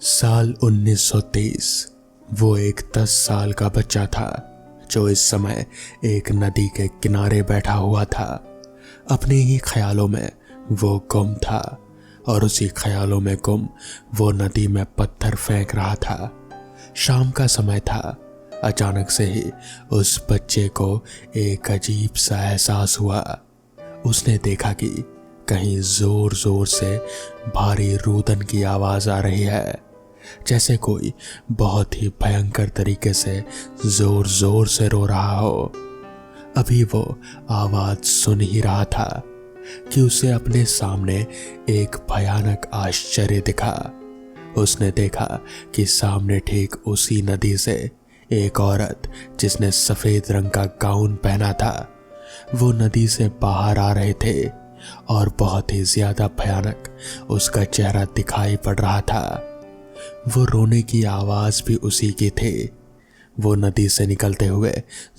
साल 1923। वो एक 10 साल का बच्चा था जो इस समय एक नदी के किनारे बैठा हुआ था। अपने ही ख्यालों में वो गुम था और उसी ख्यालों में गुम वो नदी में पत्थर फेंक रहा था। शाम का समय था। अचानक से ही उस बच्चे को एक अजीब सा एहसास हुआ। उसने देखा कि कहीं जोर जोर से भारी रुदन की आवाज आ रही है, जैसे कोई बहुत ही भयंकर तरीके से जोर जोर से रो रहा हो। अभी वो आवाज सुन ही रहा था कि उसे अपने सामने एक भयानक आश्चर्य दिखा। उसने देखा कि सामने ठीक उसी नदी से एक औरत जिसने सफेद रंग का गाउन पहना था, वो नदी से बाहर आ रहे थे और बहुत ही ज्यादा भयानक उसका चेहरा दिखाई पड़ रहा था। वो रोने की आवाज भी उसी की थी। वो नदी से निकलते हुए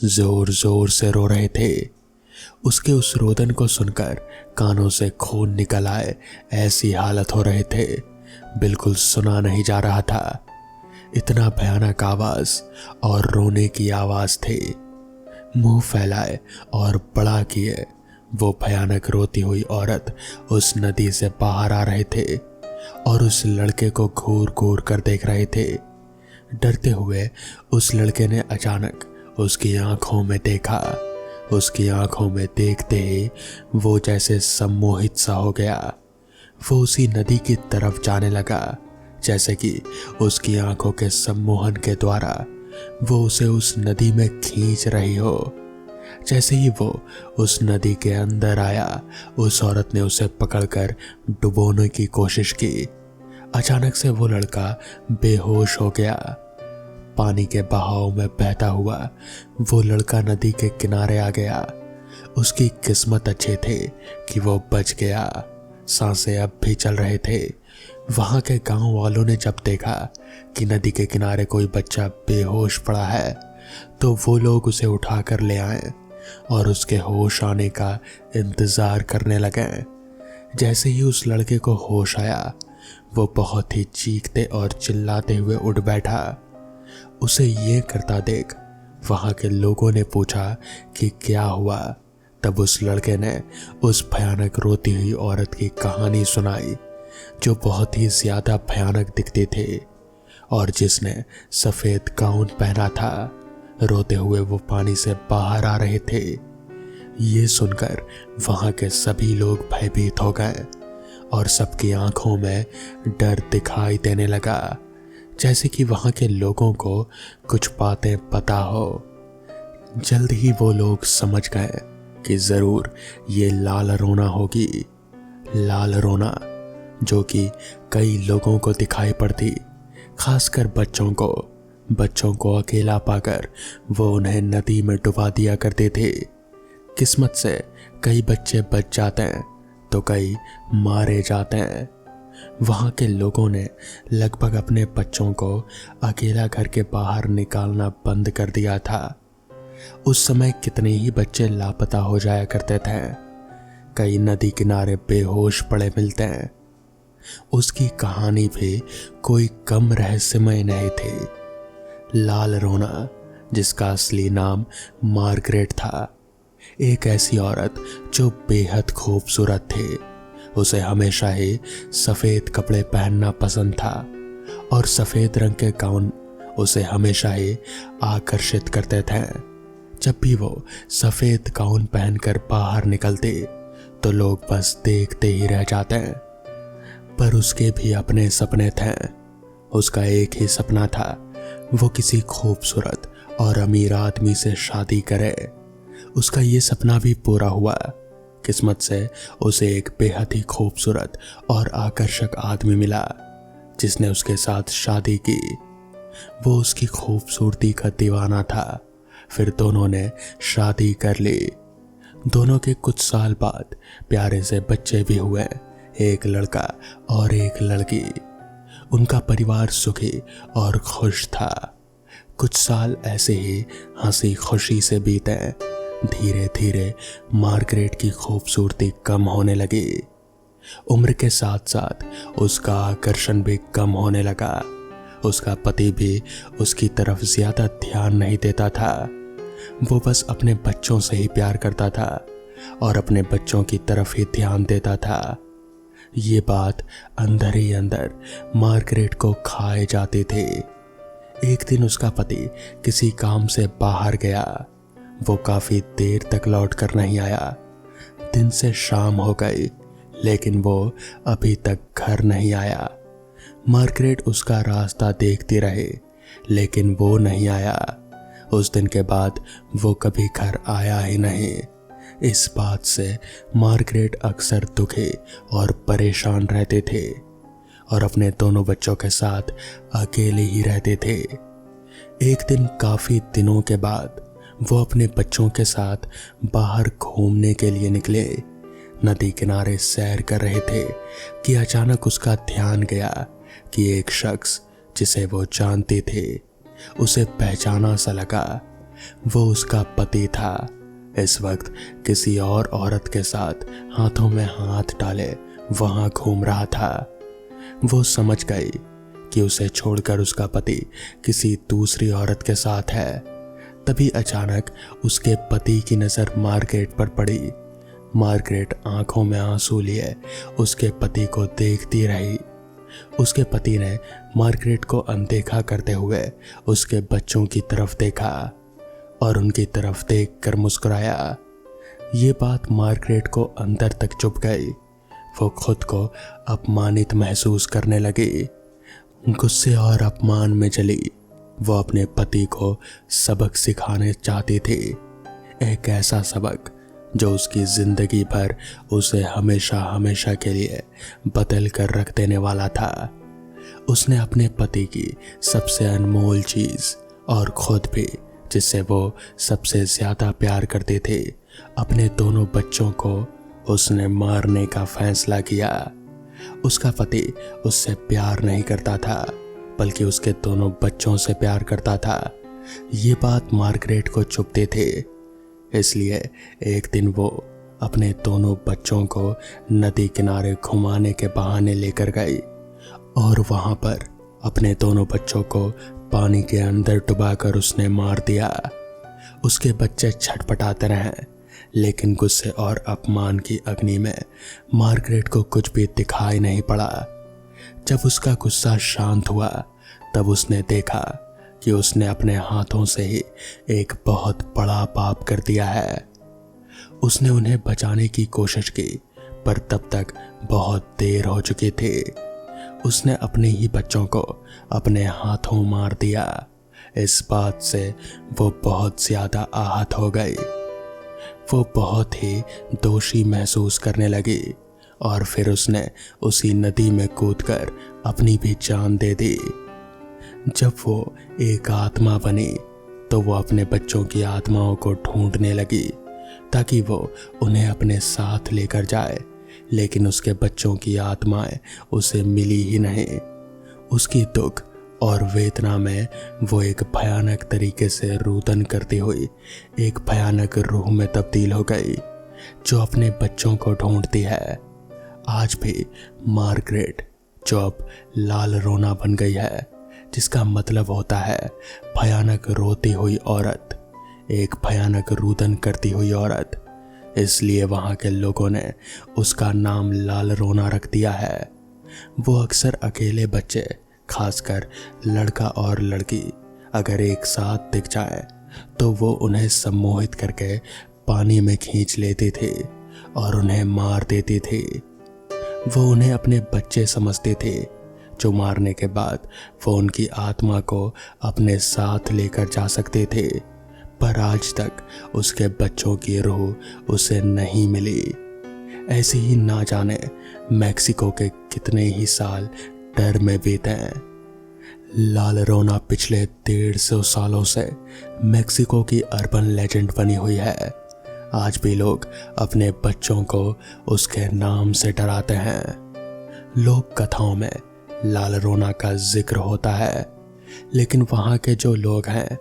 जोर जोर से रो रहे थे। उसके उस रोदन को सुनकर कानों से खून निकल आए ऐसी हालत हो रहे थे। बिल्कुल सुना नहीं जा रहा था। इतना भयानक आवाज और रोने की आवाज थी। मुंह फैलाए और बड़ा किए वो भयानक रोती हुई औरत उस नदी से बाहर आ रहे थे और उस लड़के को घूर घूर कर देख रहे थे। डरते हुए उस लड़के ने अचानक उसकी आंखों में देखा। उसकी आंखों में देखते ही वो जैसे सम्मोहित सा हो गया। वो उसी नदी की तरफ जाने लगा, जैसे कि उसकी आंखों के सम्मोहन के द्वारा वो उसे उस नदी में खींच रही हो। जैसे ही वो उस नदी के अंदर आया, उस औरत ने उसे पकड़कर डुबोने की कोशिश की। अचानक से वो लड़का बेहोश हो गया। पानी के बहाव में बहता हुआ वो लड़का नदी के किनारे आ गया। उसकी किस्मत अच्छी थी कि वो बच गया। सांसें अब भी चल रहे थे। वहां के गांव वालों ने जब देखा कि नदी के किनारे कोई बच्चा बेहोश पड़ा है, तो वो लोग उसे उठाकर ले आए और उसके होश आने का इंतजार करने लगे। जैसे ही उस लड़के को होश आया, वो बहुत ही चीखते और चिल्लाते हुए उठ बैठा। उसे ये करता देख वहां के लोगों ने पूछा कि क्या हुआ। तब उस लड़के ने उस भयानक रोती हुई औरत की कहानी सुनाई, जो बहुत ही ज्यादा भयानक दिखती थी और जिसने सफेद गाउन पहना था। रोते हुए वो पानी से बाहर आ रहे थे। ये सुनकर वहां के सभी लोग भयभीत हो गए और सबकी आंखों में डर दिखाई देने लगा, जैसे कि वहां के लोगों को कुछ बातें पता हो। जल्द ही वो लोग समझ गए कि जरूर ये लाल रोना होगी। लाल रोना जो कि कई लोगों को दिखाई पड़ती, खासकर बच्चों को अकेला पाकर वो उन्हें नदी में डुबा दिया करते थे। किस्मत से कई बच्चे बच जाते हैं तो कई मारे जाते हैं। वहां के लोगों ने लगभग अपने बच्चों को अकेला घर के बाहर निकालना बंद कर दिया था। उस समय कितने ही बच्चे लापता हो जाया करते थे। कई नदी किनारे बेहोश पड़े मिलते हैं। उसकी कहानी भी कोई कम रहस्यमय नहीं थी। लाल रोना, जिसका असली नाम मार्गरेट था, एक ऐसी औरत जो बेहद खूबसूरत थी। उसे हमेशा ही सफेद कपड़े पहनना पसंद था और सफेद रंग के गाउन उसे हमेशा ही आकर्षित करते थे। जब भी वो सफेद गाउन पहनकर बाहर निकलती तो लोग बस देखते ही रह जाते। पर उसके भी अपने सपने थे। उसका एक ही सपना था, वो किसी खूबसूरत और अमीर आदमी से शादी करे। उसका ये सपना भी पूरा हुआ। किस्मत से उसे एक बेहद ही खूबसूरत और आकर्षक आदमी मिला, जिसने उसके साथ शादी की। वो उसकी खूबसूरती का दीवाना था। फिर दोनों ने शादी कर ली। दोनों के कुछ साल बाद प्यारे से बच्चे भी हुए, एक लड़का और एक लड़की। उनका परिवार सुखी और खुश था। कुछ साल ऐसे ही हंसी खुशी से बीते। धीरे धीरे मार्गरेट की खूबसूरती कम होने लगी। उम्र के साथ साथ उसका आकर्षण भी कम होने लगा। उसका पति भी उसकी तरफ ज्यादा ध्यान नहीं देता था। वो बस अपने बच्चों से ही प्यार करता था और अपने बच्चों की तरफ ही ध्यान देता था। ये बात अंदर ही अंदर मार्गरेट को खाए जाती थी। एक दिन उसका पति किसी काम से बाहर गया। वो काफी देर तक लौट कर नहीं आया। दिन से शाम हो गई, लेकिन वो अभी तक घर नहीं आया। मार्गरेट उसका रास्ता देखती रही, लेकिन वो नहीं आया। उस दिन के बाद वो कभी घर आया ही नहीं। इस बात से मार्गरेट अक्सर दुखी और परेशान रहते थे और अपने दोनों बच्चों के साथ अकेले ही रहते थे। एक दिन काफी दिनों के बाद वो अपने बच्चों के साथ बाहर घूमने के लिए निकले। नदी किनारे सैर कर रहे थे कि अचानक उसका ध्यान गया कि एक शख्स जिसे वो जानते थे, उसे पहचाना सा लगा। वो उसका पति था। इस वक्त किसी और औरत के साथ हाथों में हाथ डाले वहां घूम रहा था। वो समझ गई कि उसे छोड़कर उसका पति किसी दूसरी औरत के साथ है। तभी अचानक उसके पति की नजर मार्गरेट पर पड़ी। मार्गरेट आंखों में आंसू लिए उसके पति को देखती रही। उसके पति ने मार्गरेट को अनदेखा करते हुए उसके बच्चों की तरफ देखा और उनकी तरफ देखकर मुस्कुराया। ये बात मार्गरेट को अंदर तक चुभ गई। वो खुद को अपमानित महसूस करने लगी। गुस्से और अपमान में जली वो अपने पति को सबक सिखाने चाहती थी। एक ऐसा सबक जो उसकी जिंदगी भर उसे हमेशा हमेशा के लिए बदल कर रख देने वाला था। उसने अपने पति की सबसे अनमोल चीज और खुद भी जिससे वो सबसे ज्यादा प्यार करते थे, अपने दोनों बच्चों को उसने मारने का फैसला किया। उसका पति उससे प्यार नहीं करता था, बल्कि उसके दोनों बच्चों से प्यार करता था। ये बात मार्गरेट को चुभते थे। इसलिए एक दिन वो अपने दोनों बच्चों को नदी किनारे घुमाने के बहाने लेकर गई और वहां पर अपने दोनों बच्चों को पानी के अंदर डुबाकर उसने मार दिया। उसके बच्चे छटपटाते रहे, लेकिन गुस्से और अपमान की अग्नि में मार्गरेट को कुछ भी दिखाई नहीं पड़ा। जब उसका गुस्सा शांत हुआ, तब उसने देखा कि उसने अपने हाथों से ही एक बहुत बड़ा पाप कर दिया है। उसने उन्हें बचाने की कोशिश की, पर तब तक बहुत देर हो चुकी थी। उसने अपने ही बच्चों को अपने हाथों मार दिया। इस बात से वो बहुत ज्यादा आहत हो गई। वो बहुत ही दोषी महसूस करने लगी और फिर उसने उसी नदी में कूदकर अपनी भी जान दे दी। जब वो एक आत्मा बनी तो वो अपने बच्चों की आत्माओं को ढूंढने लगी ताकि वो उन्हें अपने साथ लेकर जाए, लेकिन उसके बच्चों की आत्माएं उसे मिली ही नहीं। उसकी दुख और वेदना में वो एक भयानक तरीके से रुदन करती हुई एक भयानक रूह में तब्दील हो गई, जो अपने बच्चों को ढूंढती है। आज भी मार्गरेट जो अब लाल रोना बन गई है, जिसका मतलब होता है भयानक रोती हुई औरत, एक भयानक रुदन करती हुई औरत। इसलिए वहां के लोगों ने उसका नाम लाल रोना रख दिया है। वो अक्सर अकेले बच्चे, खासकर लड़का और लड़की, अगर एक साथ दिख जाए तो वो उन्हें सम्मोहित करके पानी में खींच लेती थी और उन्हें मार देती थी। वो उन्हें अपने बच्चे समझते थे, जो मारने के बाद वो उनकी आत्मा को अपने साथ लेकर जा सकते थे, पर आज तक उसके बच्चों की रूह उसे नहीं मिली। ऐसे ही ना जाने मैक्सिको के कितने ही साल डर में बीते हैं। लाल रोना पिछले 150 सालों से मैक्सिको की अर्बन लेजेंड बनी हुई है। आज भी लोग अपने बच्चों को उसके नाम से डराते हैं। लोक कथाओं में लाल रोना का जिक्र होता है, लेकिन वहाँ के जो लोग हैं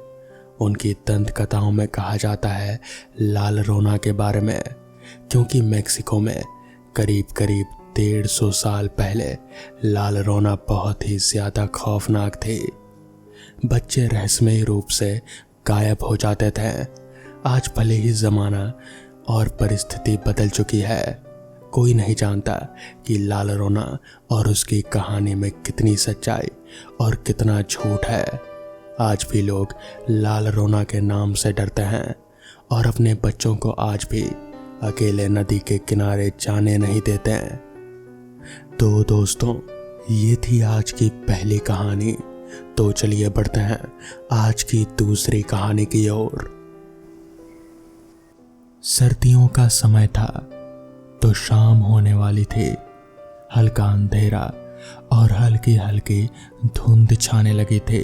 उनकी दंत कथाओं में कहा जाता है लाल रोना के बारे में, क्योंकि मैक्सिको में करीब करीब 150 साल पहले लाल रोना बहुत ही ज्यादा खौफनाक थे। बच्चे रहस्यमयी रूप से गायब हो जाते थे। आज भले ही जमाना और परिस्थिति बदल चुकी है, कोई नहीं जानता कि लाल रोना और उसकी कहानी में कितनी सच्चाई और कितना झूठ है। आज भी लोग लाल रोना के नाम से डरते हैं और अपने बच्चों को आज भी अकेले नदी के किनारे जाने नहीं देते हैं। तो दोस्तों, ये थी आज की पहली कहानी। तो चलिए बढ़ते हैं आज की दूसरी कहानी की ओर। सर्दियों का समय था तो शाम होने वाली थी। हल्का अंधेरा और हल्की हल्की धुंध छाने लगी थी।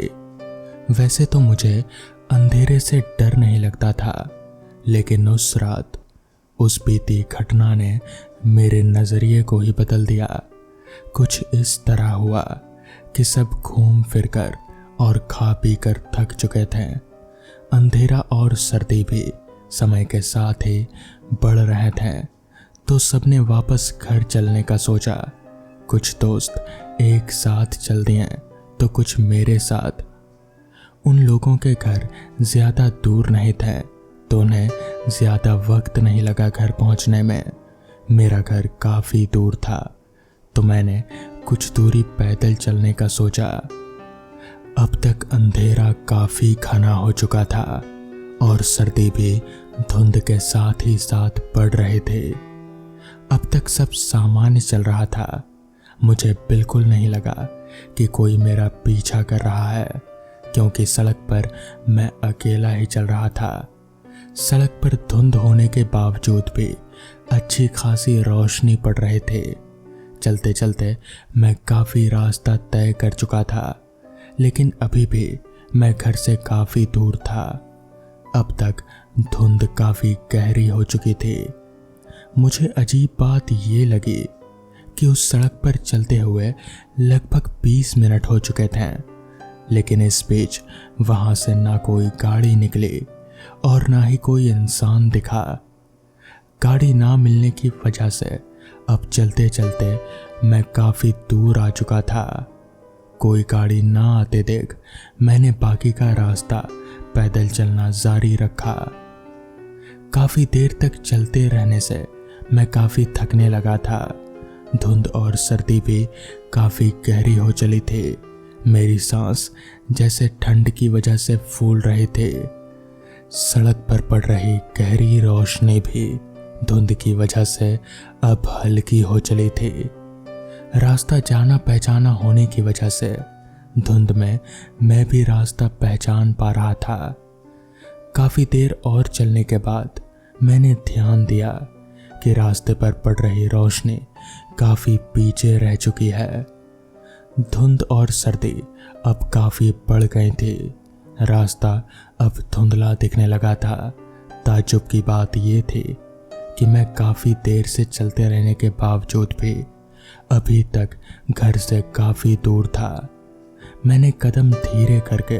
वैसे तो मुझे अंधेरे से डर नहीं लगता था, लेकिन उस रात उस बीती घटना ने मेरे नजरिए को ही बदल दिया। कुछ इस तरह हुआ कि सब घूम फिर कर और खा पी कर थक चुके थे। अंधेरा और सर्दी भी समय के साथ ही बढ़ रहे थे, तो सबने वापस घर चलने का सोचा। कुछ दोस्त एक साथ चल दिए तो कुछ मेरे साथ। उन लोगों के घर ज्यादा दूर नहीं थे तो उन्हें ज्यादा वक्त नहीं लगा घर पहुंचने में। मेरा घर काफी दूर था तो मैंने कुछ दूरी पैदल चलने का सोचा। अब तक अंधेरा काफी घना हो चुका था और सर्दी भी धुंध के साथ ही साथ बढ़ रहे थे। अब तक सब सामान्य चल रहा था। मुझे बिल्कुल नहीं लगा कि कोई मेरा पीछा कर रहा है, क्योंकि सड़क पर मैं अकेला ही चल रहा था। सड़क पर धुंध होने के बावजूद भी अच्छी खासी रोशनी पड़ रहे थे। चलते चलते मैं काफी रास्ता तय कर चुका था, लेकिन अभी भी मैं घर से काफी दूर था। अब तक धुंध काफी गहरी हो चुकी थी। मुझे अजीब बात ये लगी कि उस सड़क पर चलते हुए लगभग 20 मिनट हो चुके थे, लेकिन इस बीच वहां से ना कोई गाड़ी निकली और ना ही कोई इंसान दिखा। गाड़ी ना मिलने की वजह से अब चलते चलते मैं काफी दूर आ चुका था। कोई गाड़ी ना आते देख मैंने बाकी का रास्ता पैदल चलना जारी रखा। काफी देर तक चलते रहने से मैं काफी थकने लगा था। धुंध और सर्दी भी काफी गहरी हो चली थी। मेरी सांस जैसे ठंड की वजह से फूल रहे थे। सड़क पर पड़ रही गहरी रोशनी भी धुंध की वजह से अब हल्की हो चली थी। रास्ता जाना पहचाना होने की वजह से धुंध में मैं भी रास्ता पहचान पा रहा था। काफी देर और चलने के बाद मैंने ध्यान दिया कि रास्ते पर पड़ रही रोशनी काफी पीछे रह चुकी है। धुंध और सर्दी अब काफी बढ़ गई थी। रास्ता अब धुंधला दिखने लगा था। ताज्जुब की बात यह थी कि मैं काफी देर से चलते रहने के बावजूद भी अभी तक घर से काफी दूर था। मैंने कदम धीरे करके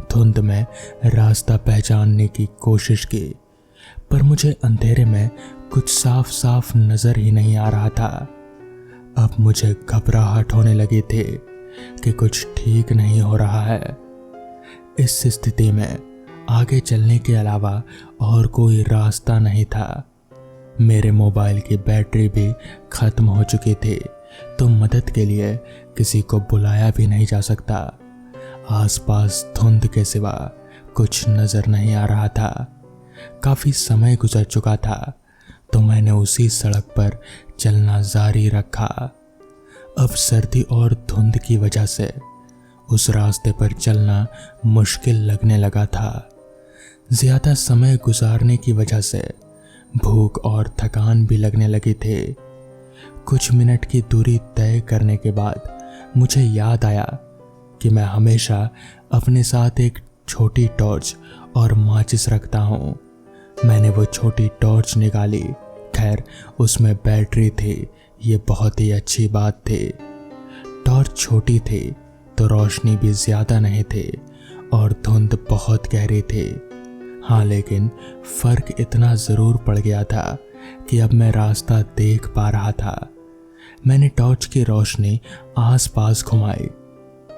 धुंध में रास्ता पहचानने की कोशिश की, पर मुझे अंधेरे में कुछ साफ साफ नजर ही नहीं आ रहा था। अब मुझे घबराहट होने लगी थी कि कुछ ठीक नहीं हो रहा है। इस स्थिति में आगे चलने के अलावा और कोई रास्ता नहीं था। मेरे मोबाइल की बैटरी भी खत्म हो चुकी थी, तो मदद के लिए किसी को बुलाया भी नहीं जा सकता। आसपास धुंध के सिवा कुछ नजर नहीं आ रहा था। काफी समय गुजर चुका था तो मैंने उसी सड़क पर चलना जारी रखा। अब सर्दी और धुंध की वजह से उस रास्ते पर चलना मुश्किल लगने लगा था। ज्यादा समय गुजारने की वजह से भूख और थकान भी लगने लगी थे। कुछ मिनट की दूरी तय करने के बाद मुझे याद आया कि मैं हमेशा अपने साथ एक छोटी टॉर्च और माचिस रखता हूँ। मैंने वो छोटी टॉर्च निकाली। खैर, उसमें बैटरी थी, ये बहुत ही अच्छी बात थी। टॉर्च छोटी थी तो रोशनी भी ज्यादा नहीं थी और धुंध बहुत गहरी थी। हाँ, लेकिन फर्क इतना जरूर पड़ गया था कि अब मैं रास्ता देख पा रहा था। मैंने टॉर्च की रोशनी आसपास घुमाई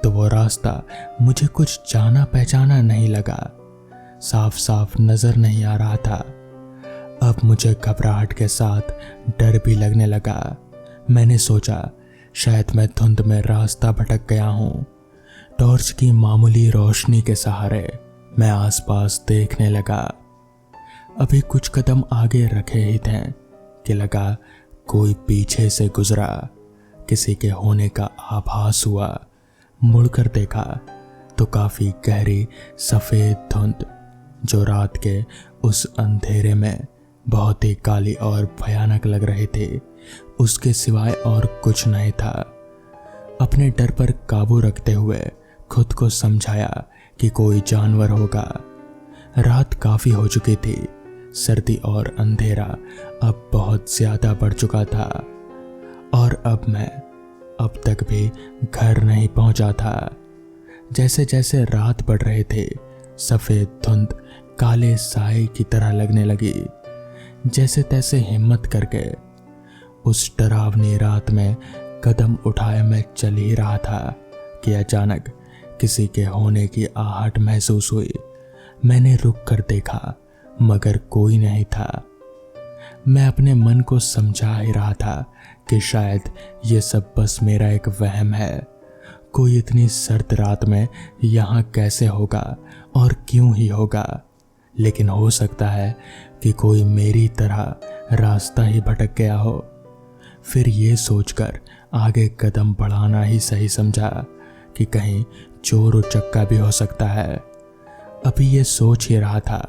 तो वो रास्ता मुझे कुछ जाना पहचाना नहीं लगा। साफ साफ नजर नहीं आ रहा था। अब मुझे घबराहट के साथ डर भी लगने लगा। मैंने सोचा शायद मैं धुंध में रास्ता भटक गया हूं। टॉर्च की मामूली रोशनी के सहारे मैं आसपास देखने लगा। अभी कुछ कदम आगे रखे ही थे कि लगा कोई पीछे से गुजरा। किसी के होने का आभास हुआ। मुड़कर देखा तो काफी गहरी सफेद धुंध जो रात के उस अंधेरे में बहुत ही काली और भयानक लग रही थी, उसके सिवाय और कुछ नहीं था। अपने डर पर काबू रखते हुए खुद को समझाया कि कोई जानवर होगा। रात काफी हो चुकी थी। सर्दी और अंधेरा अब बहुत ज्यादा बढ़ चुका था और अब तक भी घर नहीं पहुंचा था। जैसे जैसे रात बढ़ रहे थे, सफेद धुंध काले साए की तरह लगने लगी। जैसे तैसे हिम्मत करके उस डरावनी रात में कदम उठाए मैं चल ही रहा था कि अचानक किसी के होने की आहट महसूस हुई। मैंने रुक कर देखा मगर कोई नहीं था। मैं अपने मन को समझा ही रहा था कि शायद ये सब बस मेरा एक वहम है। कोई इतनी सर्द रात में यहाँ कैसे होगा और क्यों ही होगा। लेकिन हो सकता है कि कोई मेरी तरह रास्ता ही भटक गया हो। फिर ये सोचकर आगे कदम बढ़ाना ही सही समझा कि कहीं चोर उचक्का भी हो सकता है। अभी ये सोच ही रहा था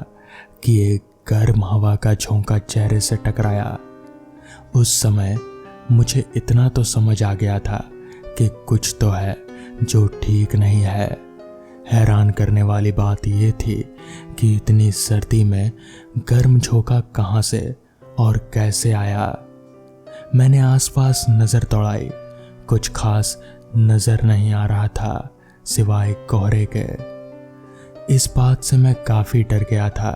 कि एक गर्म हवा का झोंका चेहरे से टकराया। उस समय मुझे इतना तो समझ आ गया था कि कुछ तो है जो ठीक नहीं है। हैरान करने वाली बात यह थी कि इतनी सर्दी में गर्म झोंका कहां से और कैसे आया। मैंने आसपास नजर दौड़ाई। कुछ खास नजर नहीं आ रहा था सिवाय कोहरे के। इस बात से मैं काफी डर गया था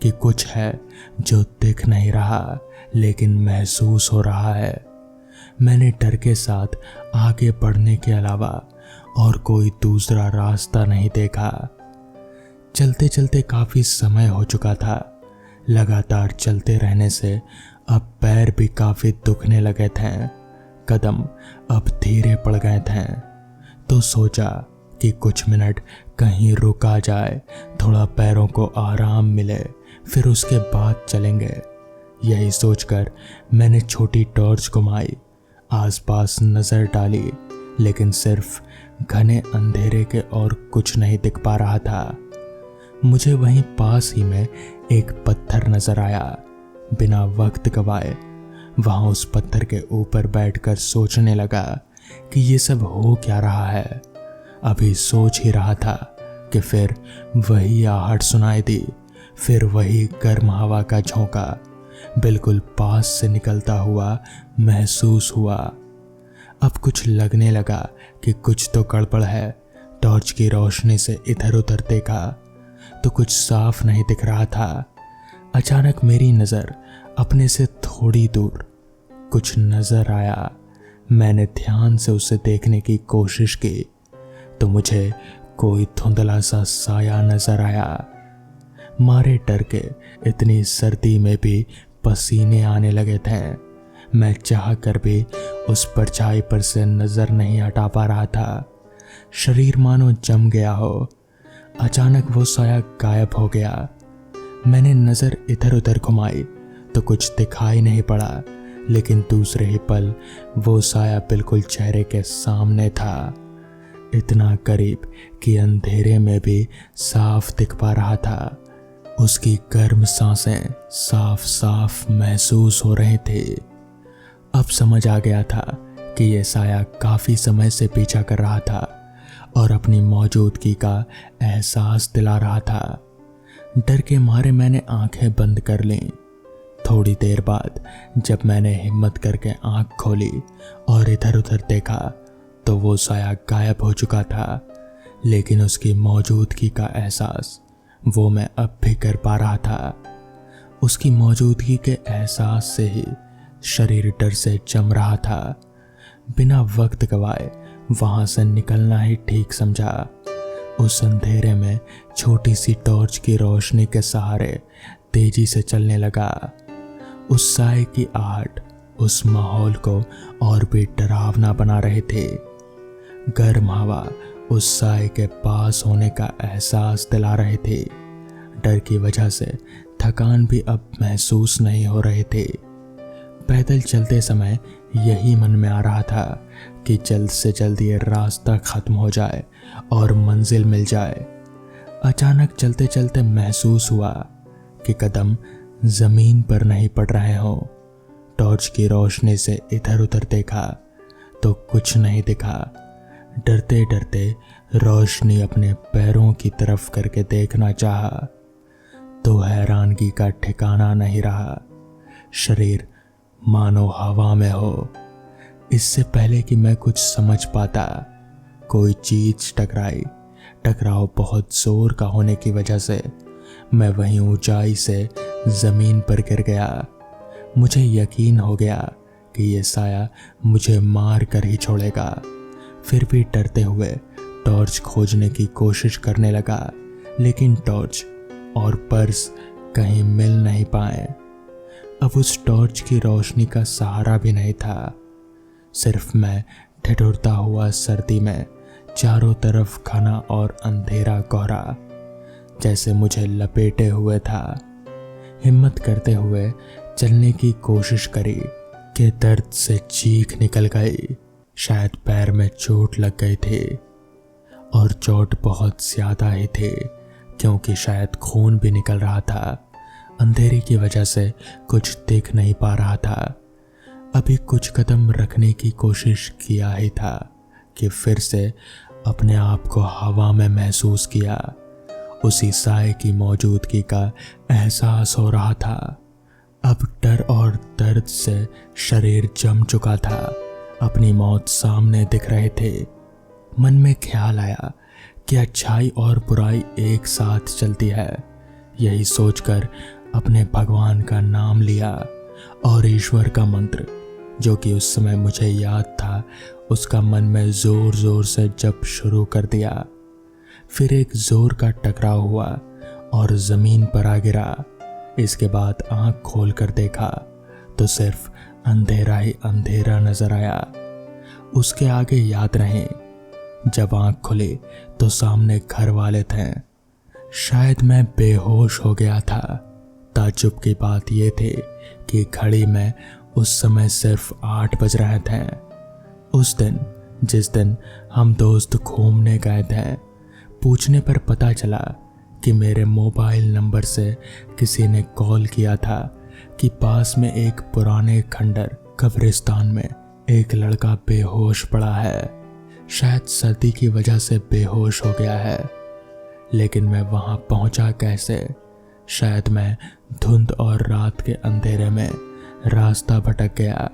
कि कुछ है जो दिख नहीं रहा लेकिन महसूस हो रहा है। मैंने डर के साथ आगे बढ़ने के अलावा और कोई दूसरा रास्ता नहीं देखा। चलते चलते काफी समय हो चुका था। लगातार चलते रहने से अब पैर भी काफी दुखने लगे थे। कदम अब धीरे पड़ गए थे तो सोचा कि कुछ मिनट कहीं रुका जाए, थोड़ा पैरों को आराम मिले, फिर उसके बाद चलेंगे। यही सोचकर मैंने छोटी टॉर्च घुमाई, आसपास नजर डाली, लेकिन सिर्फ घने अंधेरे के और कुछ नहीं दिख पा रहा था। मुझे वहीं पास ही में एक पत्थर नजर आया। बिना वक्त गवाए वहां उस पत्थर के ऊपर बैठकर सोचने लगा कि ये सब हो क्या रहा है। अभी सोच ही रहा था कि फिर वही आहट सुनाई दी, फिर वही गर्म हवा का झोंका बिल्कुल पास से निकलता हुआ महसूस हुआ। अब कुछ लगने लगा कि कुछ तो गड़बड़ है। टॉर्च की रोशनी से इधर उधर देखा तो कुछ साफ नहीं दिख रहा था। अचानक मेरी नजर अपने से थोड़ी दूर कुछ नजर आया। मैंने ध्यान से उसे देखने की कोशिश की तो मुझे कोई धुंधला सा साया नजर आया। मारे डर के इतनी सर्दी में भी पसीने आने लगे थे। मैं चाह कर भी उस परछाई पर से नजर नहीं हटा पा रहा था। शरीर मानो जम गया हो। अचानक वो साया गायब हो गया। मैंने नजर इधर उधर घुमाई तो कुछ दिखाई नहीं पड़ा, लेकिन दूसरे ही पल वो साया बिल्कुल चेहरे के सामने था, इतना करीब कि अंधेरे में भी साफ दिख पा रहा था। उसकी गर्म सांसें साफ साफ महसूस हो रही थी। अब समझ आ गया था कि यह साया काफी समय से पीछा कर रहा था और अपनी मौजूदगी का एहसास दिला रहा था। डर के मारे मैंने आंखें बंद कर लीं। थोड़ी देर बाद जब मैंने हिम्मत करके आंख खोली और इधर उधर देखा तो वो साया गायब हो चुका था, लेकिन उसकी मौजूदगी का एहसास वो मैं अब भी कर पा रहा था। उसकी मौजूदगी के एहसास से ही शरीर डर से जम रहा था। बिना वक्त गवाए वहां से निकलना ही ठीक समझा। उस अंधेरे में छोटी सी टॉर्च की रोशनी के सहारे तेजी से चलने लगा। उस साए की आहट उस माहौल को और भी डरावना बना रहे थे। गर्म हवा उस साए के पास होने का एहसास दिला रहे थे। डर की वजह से थकान भी अब महसूस नहीं हो रहे थे। पैदल चलते समय यही मन में आ रहा था कि जल्द से जल्द ये रास्ता खत्म हो जाए और मंजिल मिल जाए। अचानक चलते चलते महसूस हुआ कि कदम जमीन पर नहीं पड़ रहे हों। टॉर्च की रोशनी से इधर उधर देखा तो कुछ नहीं दिखा। डरते डरते रोशनी अपने पैरों की तरफ करके देखना चाहा तो हैरानगी का ठिकाना नहीं रहा। शरीर मानो हवा में हो। इससे पहले कि मैं कुछ समझ पाता, कोई चीज टकराई। टकराव बहुत जोर का होने की वजह से मैं वहीं ऊंचाई से जमीन पर गिर गया। मुझे यकीन हो गया कि ये साया मुझे मार कर ही छोड़ेगा। फिर भी डरते हुए टॉर्च खोजने की कोशिश करने लगा, लेकिन टॉर्च और पर्स कहीं मिल नहीं पाए। अब उस टॉर्च की रोशनी का सहारा भी नहीं था। सिर्फ मैं ठिठुरता हुआ सर्दी में, चारों तरफ घना और अंधेरा कोहरा जैसे मुझे लपेटे हुए था। हिम्मत करते हुए चलने की कोशिश करी कि दर्द से चीख निकल गई। शायद पैर में चोट लग गई थी और चोट बहुत ज्यादा ही थी, क्योंकि शायद खून भी निकल रहा था। अंधेरे की वजह से कुछ दिख नहीं पा रहा था। अभी कुछ कदम रखने की कोशिश किया ही था कि फिर से अपने आप को हवा में महसूस किया। उसी साए की मौजूदगी का एहसास हो रहा था। अब डर और दर्द से शरीर जम चुका था। अपनी मौत सामने दिख रहे थे। मन में ख्याल आया कि अच्छाई और बुराई एक साथ चलती है। यही सोचकर अपने भगवान का नाम लिया और ईश्वर का मंत्र, जो कि उस समय मुझे याद था, उसका मन में जोर जोर से जप शुरू कर दिया। फिर एक जोर का टकराव हुआ और जमीन पर आ गिरा। इसके बाद आंख खोल कर देखा तो सिर्फ अंधेरा ही अंधेरा नजर आया। उसके आगे याद नहीं। जब आंख खुली तो सामने घर वाले थे। शायद मैं बेहोश हो गया था। ताज्जुब की बात यह थी कि घड़ी में उस समय सिर्फ 8 बज रहे थे। उस दिन, जिस दिन हम दोस्त घूमने गए थे, पूछने पर पता चला कि मेरे मोबाइल नंबर से किसी ने कॉल किया था कि पास में एक पुराने खंडर कब्रिस्तान में एक लड़का बेहोश पड़ा है। शायद सर्दी की वजह से बेहोश हो गया है। लेकिन मैं वहां पहुंचा कैसे? शायद मैं धुंध और रात के अंधेरे में रास्ता भटक गया।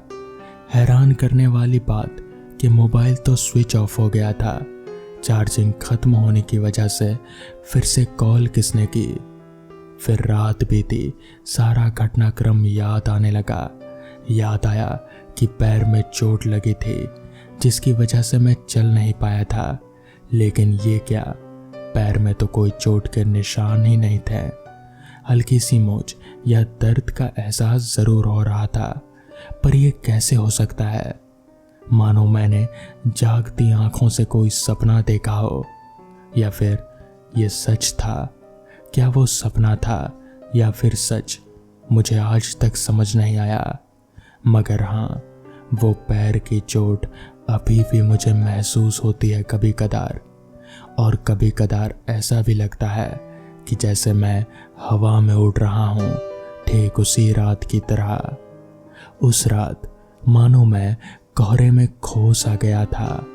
हैरान करने वाली बात कि मोबाइल तो स्विच ऑफ हो गया था। चार्जिंग खत्म होने की वजह से फिर से कॉल किसने की? फिर रात बीती, सारा घटनाक्रम याद आने लगा। याद आया कि पैर में चोट लगी थी, जिसकी वजह से मैं चल नहीं पाया था। लेकिन ये क्या, पैर में तो कोई चोट के निशान ही नहीं थे। हल्की सी मोच या दर्द का एहसास जरूर हो रहा था, पर यह कैसे हो सकता है? मानो मैंने जागती आंखों से कोई सपना देखा हो, या फिर यह सच था। क्या वो सपना था या फिर सच, मुझे आज तक समझ नहीं आया। मगर हाँ, वो पैर की चोट अभी भी मुझे महसूस होती है कभी कदार। और कभी कदार ऐसा भी लगता है कि जैसे मैं हवा में उड़ रहा हूँ, ठीक उसी रात की तरह। उस रात मानो मैं कोहरे में खो सा गया था।